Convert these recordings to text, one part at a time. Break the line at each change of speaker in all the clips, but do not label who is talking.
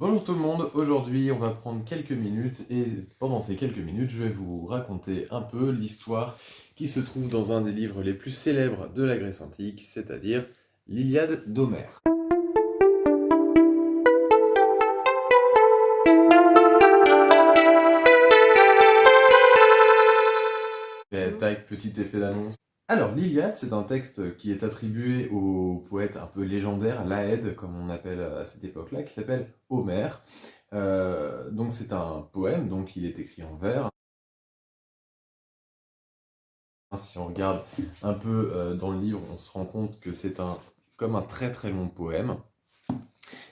Bonjour tout le monde, aujourd'hui on va prendre quelques minutes et pendant ces quelques minutes je vais vous raconter un peu l'histoire qui se trouve dans un des livres les plus célèbres de la Grèce antique, c'est-à-dire l'Iliade d'Homère. Tac, petit effet d'annonce. Alors l'Iliade c'est un texte qui est attribué au poète un peu légendaire, l'Aède comme on appelle à cette époque-là, qui s'appelle Homère. Donc c'est un poème, donc il est écrit en vers. Si on regarde un peu dans le livre, on se rend compte que c'est comme un très très long poème.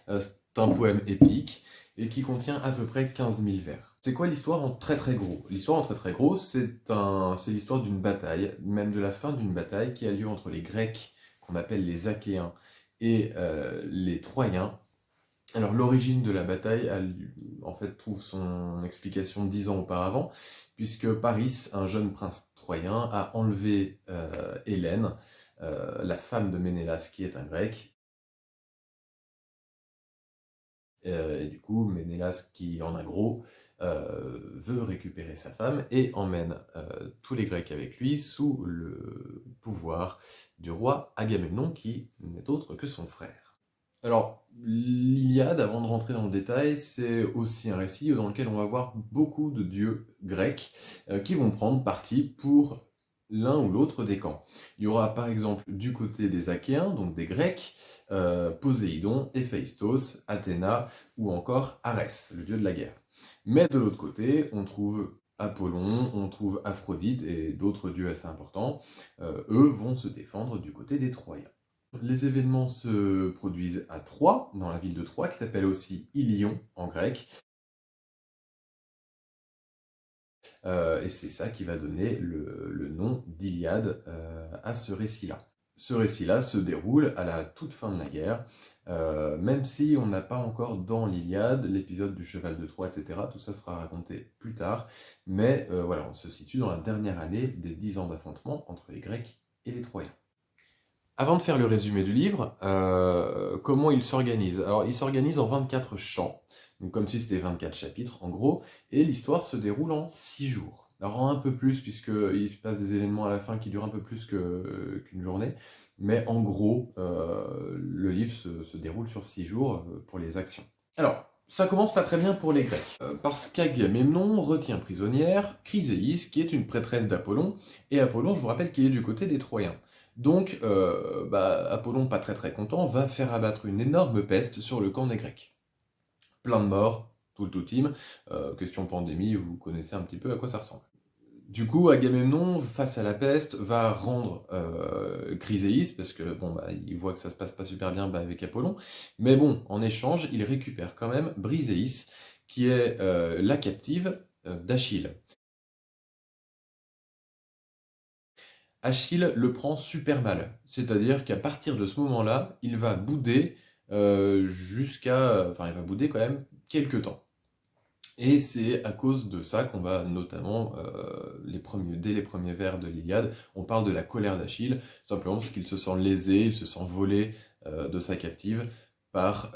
C'est un poème épique et qui contient à peu près 15 000 vers. C'est quoi l'histoire en très très gros? L'histoire en très très gros, c'est l'histoire d'une bataille, même de la fin d'une bataille qui a lieu entre les Grecs, qu'on appelle les Achéens, et les Troyens. Alors l'origine de la bataille, en fait, trouve son explication 10 ans auparavant, puisque Paris, un jeune prince troyen, a enlevé Hélène, la femme de Ménélas, qui est un grec. Et du coup, Ménélas, qui en a gros, veut récupérer sa femme et emmène tous les Grecs avec lui sous le pouvoir du roi Agamemnon, qui n'est autre que son frère. Alors, l'Iliade, avant de rentrer dans le détail, c'est aussi un récit dans lequel on va voir beaucoup de dieux grecs qui vont prendre parti pour l'un ou l'autre des camps. Il y aura par exemple du côté des Achéens, donc des Grecs, Poséidon, Héphaïstos, Athéna ou encore Arès, le dieu de la guerre. Mais de l'autre côté, on trouve Apollon, on trouve Aphrodite et d'autres dieux assez importants. Eux vont se défendre du côté des Troyens. Les événements se produisent à Troie, dans la ville de Troie, qui s'appelle aussi Ilion en grec, et c'est ça qui va donner le nom d'Iliade à ce récit-là. Ce récit-là se déroule à la toute fin de la guerre, même si on n'a pas encore dans l'Iliade l'épisode du cheval de Troie, etc. Tout ça sera raconté plus tard, mais voilà, on se situe dans la dernière année des 10 ans d'affrontement entre les Grecs et les Troyens. Avant de faire le résumé du livre, comment il s'organise? Alors, il s'organise en 24 chants, donc comme si c'était 24 chapitres en gros, et l'histoire se déroule en 6 jours. Alors en un peu plus, puisqu'il se passe des événements à la fin qui durent un peu plus qu'une journée, mais en gros, le livre se déroule sur 6 jours pour les actions. Alors, ça commence pas très bien pour les Grecs, parce qu'Agamemnon retient prisonnière Chryséis, qui est une prêtresse d'Apollon, et Apollon, je vous rappelle qu'il est du côté des Troyens. Donc, Apollon, pas très très content, va faire abattre une énorme peste sur le camp des Grecs. Plein de morts, tout le tout team. Question pandémie, vous connaissez un petit peu à quoi ça ressemble. Du coup, Agamemnon, face à la peste, va rendre Chryséis, parce que bon, il voit que ça se passe pas super bien avec Apollon. Mais bon, en échange, il récupère quand même Briséis, qui est la captive d'Achille. Achille le prend super mal. C'est-à-dire qu'à partir de ce moment-là, il va bouder Enfin, il va bouder quand même quelques temps. Et c'est à cause de ça qu'on va notamment, dès les premiers vers de l'Iliade, on parle de la colère d'Achille, simplement parce qu'il se sent lésé, il se sent volé de sa captive par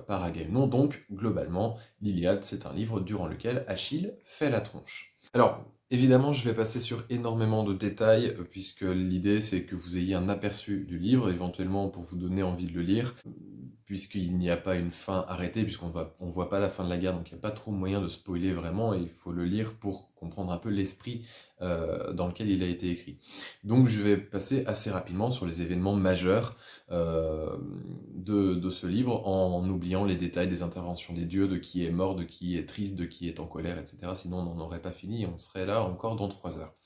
Agamemnon. Donc, globalement, l'Iliade, c'est un livre durant lequel Achille fait la tronche. Alors, évidemment, je vais passer sur énormément de détails, puisque l'idée, c'est que vous ayez un aperçu du livre, éventuellement pour vous donner envie de le lire, puisqu'il n'y a pas une fin arrêtée, on voit pas la fin de la guerre, donc il n'y a pas trop moyen de spoiler vraiment, et il faut le lire pour comprendre un peu l'esprit dans lequel il a été écrit. Donc je vais passer assez rapidement sur les événements majeurs de ce livre, en oubliant les détails des interventions des dieux, de qui est mort, de qui est triste, de qui est en colère, etc. Sinon on n'en aurait pas fini, et on serait là encore dans 3 heures.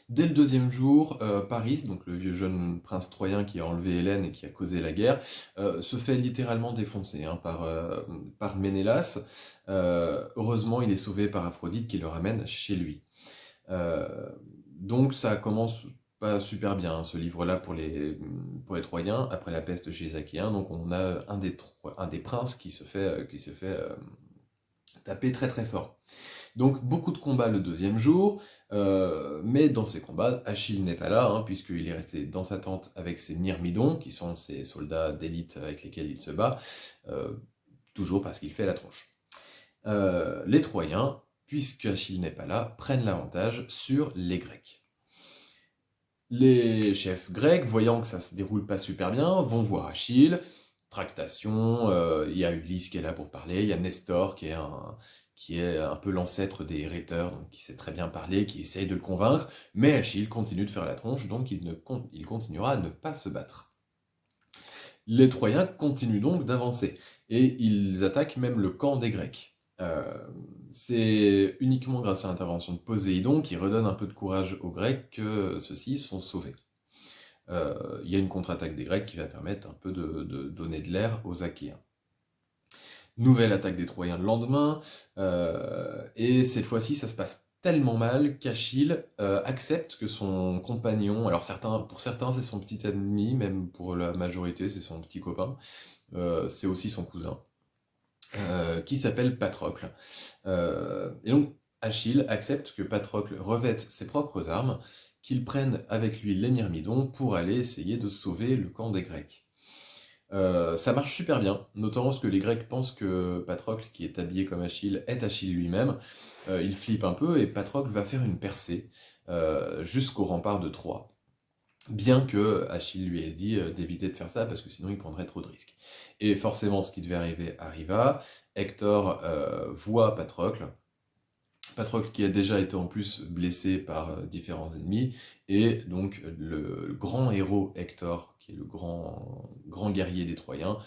Dès le deuxième jour, Paris, donc le vieux jeune prince troyen qui a enlevé Hélène et qui a causé la guerre, se fait littéralement défoncer par Ménélas. Heureusement, il est sauvé par Aphrodite qui le ramène chez lui. Euh, donc ça commence pas super bien, hein, ce livre-là pour les Troyens, après la peste chez les Achéens. Donc on a un des princes qui se fait taper très très fort. Donc beaucoup de combats le deuxième jour, mais dans ces combats, Achille n'est pas là, hein, puisqu'il est resté dans sa tente avec ses myrmidons, qui sont ses soldats d'élite avec lesquels il se bat. Euh, toujours parce qu'il fait la tronche. Les Troyens, puisque Achille n'est pas là, prennent l'avantage sur les Grecs. Les chefs grecs, voyant que ça se déroule pas super bien, vont voir Achille, tractation, il y a Ulysse qui est là pour parler, il y a Nestor qui est un peu l'ancêtre des rhéteurs, donc qui sait très bien parler, qui essaye de le convaincre, mais Achille continue de faire la tronche, donc il continuera à ne pas se battre. Les Troyens continuent donc d'avancer, et ils attaquent même le camp des Grecs. C'est uniquement grâce à l'intervention de Poséidon qui redonne un peu de courage aux Grecs que ceux-ci sont sauvés. Il y a une contre-attaque des Grecs qui va permettre un peu de donner de l'air aux Achéens. Nouvelle attaque des Troyens le lendemain, et cette fois-ci ça se passe tellement mal qu'Achille accepte que son compagnon, alors pour certains c'est son petit ennemi, même pour la majorité c'est son petit copain, c'est aussi son cousin, qui s'appelle Patrocle. Et donc Achille accepte que Patrocle revête ses propres armes, qu'il prenne avec lui les Myrmidons pour aller essayer de sauver le camp des Grecs. Ça marche super bien, notamment parce que les Grecs pensent que Patrocle, qui est habillé comme Achille, est Achille lui-même. Il flippe un peu et Patrocle va faire une percée jusqu'au rempart de Troie. Bien que Achille lui ait dit d'éviter de faire ça parce que sinon il prendrait trop de risques. Et forcément, ce qui devait arriver arriva. Hector voit Patrocle. Patrocle qui a déjà été en plus blessé par différents ennemis, et donc le grand héros Hector, qui est le grand guerrier des Troyens,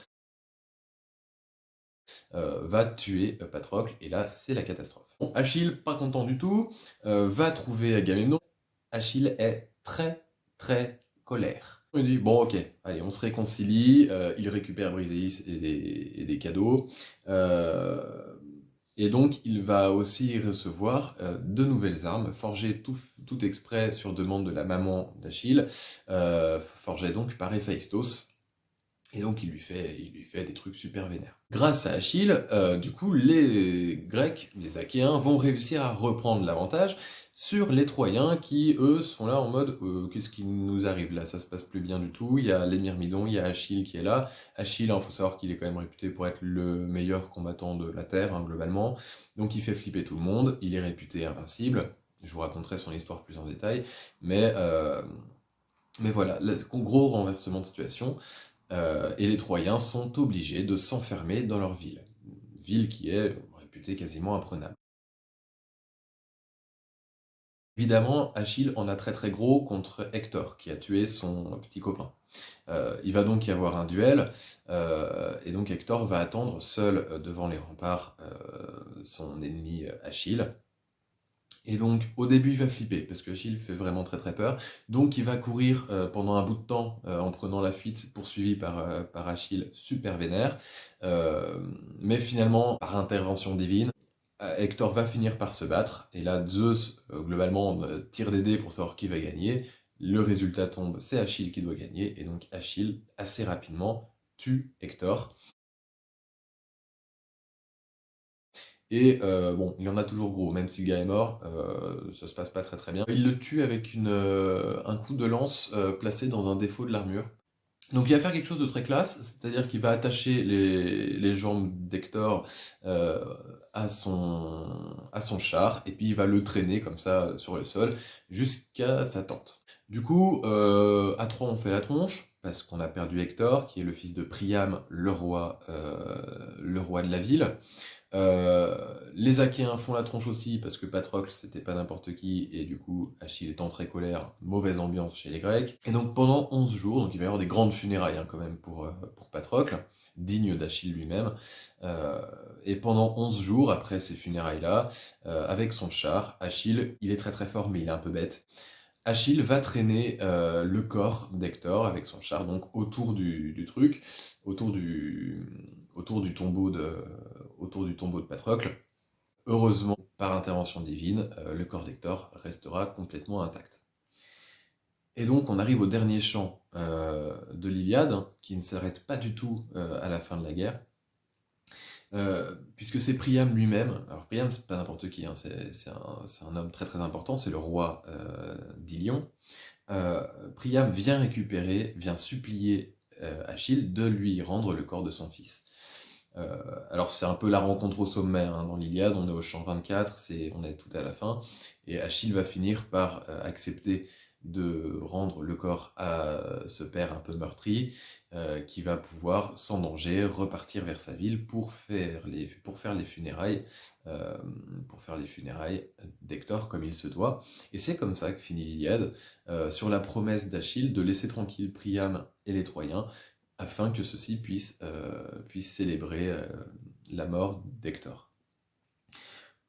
va tuer Patrocle, et là c'est la catastrophe. Bon, Achille, pas content du tout, va trouver Agamemnon. Achille est très très colère. Il dit bon ok, allez on se réconcilie, il récupère Briséis et des cadeaux, et donc il va aussi recevoir de nouvelles armes, forgées tout exprès sur demande de la maman d'Achille, forgées donc par Héphaïstos. Et donc il lui fait des trucs super vénères. Grâce à Achille, du coup, les Grecs, les Achéens, vont réussir à reprendre l'avantage sur les Troyens qui, eux, sont là en mode qu'est-ce qui nous arrive là, ça se passe plus bien du tout, il y a les Myrmidons, il y a Achille qui est là. Achille, il faut savoir qu'il est quand même réputé pour être le meilleur combattant de la Terre, hein, globalement. Donc il fait flipper tout le monde, il est réputé invincible. Je vous raconterai son histoire plus en détail, mais voilà, gros renversement de situation. Et les Troyens sont obligés de s'enfermer dans leur ville. Une ville qui est réputée quasiment imprenable. Évidemment, Achille en a très très gros contre Hector, qui a tué son petit copain. Il va donc y avoir un duel, et donc Hector va attendre seul devant les remparts son ennemi Achille. Et donc, au début, il va flipper, parce que Achille fait vraiment très très peur. Donc, il va courir pendant un bout de temps en prenant la fuite, poursuivi par Achille, super vénère. Mais finalement, par intervention divine, Hector va finir par se battre. Et là, Zeus, globalement, tire des dés pour savoir qui va gagner. Le résultat tombe, c'est Achille qui doit gagner. Et donc, Achille, assez rapidement, tue Hector. Et bon, il en a toujours gros, même si le gars est mort, ça se passe pas très très bien. Il le tue avec un coup de lance placé dans un défaut de l'armure. Donc il va faire quelque chose de très classe, c'est-à-dire qu'il va attacher les jambes d'Hector à son char, et puis il va le traîner comme ça sur le sol jusqu'à sa tente. Du coup, à 3 on fait la tronche, parce qu'on a perdu Hector, qui est le fils de Priam, le roi de la ville. Les Achéens font la tronche aussi parce que Patrocle c'était pas n'importe qui, et du coup Achille étant très colère, mauvaise ambiance chez les Grecs. Et donc pendant 11 jours, donc il va y avoir des grandes funérailles hein, quand même pour Patrocle, digne d'Achille lui-même. Et pendant 11 jours après ces funérailles-là, avec son char, Achille, il est très très fort mais il est un peu bête. Achille va traîner le corps d'Hector avec son char, donc autour du truc, autour du tombeau de Patrocle. Heureusement, par intervention divine, le corps d'Hector restera complètement intact. Et donc on arrive au dernier chant de l'Iliade, qui ne s'arrête pas du tout à la fin de la guerre. Puisque c'est Priam lui-même. Alors Priam, c'est pas n'importe qui, hein, c'est un homme très très important, c'est le roi d'Ilion. Priam vient supplier Achille de lui rendre le corps de son fils. Alors c'est un peu la rencontre au sommet hein, dans l'Iliade, on est au champ 24, on est tout à la fin, et Achille va finir par accepter de rendre le corps à ce père un peu meurtri, qui va pouvoir, sans danger, repartir vers sa ville pour faire les funérailles, euh, d'Hector comme il se doit. Et c'est comme ça que finit l'Iliade, sur la promesse d'Achille de laisser tranquille Priam et les Troyens, afin que ceux-ci puissent célébrer la mort d'Hector.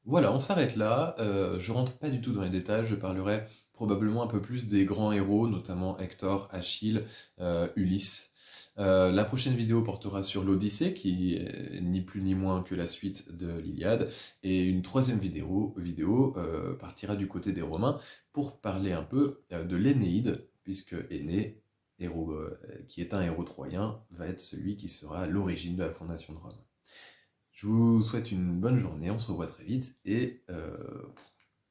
Voilà, on s'arrête là. Je rentre pas du tout dans les détails, je parlerai probablement un peu plus des grands héros, notamment Hector, Achille, Ulysse. La prochaine vidéo portera sur l'Odyssée, qui est ni plus ni moins que la suite de l'Iliade, et une troisième vidéo partira du côté des Romains pour parler un peu de l'Énéide, puisque Énée, qui est un héros troyen, va être celui qui sera à l'origine de la fondation de Rome. Je vous souhaite une bonne journée, on se revoit très vite et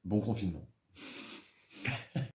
bon confinement.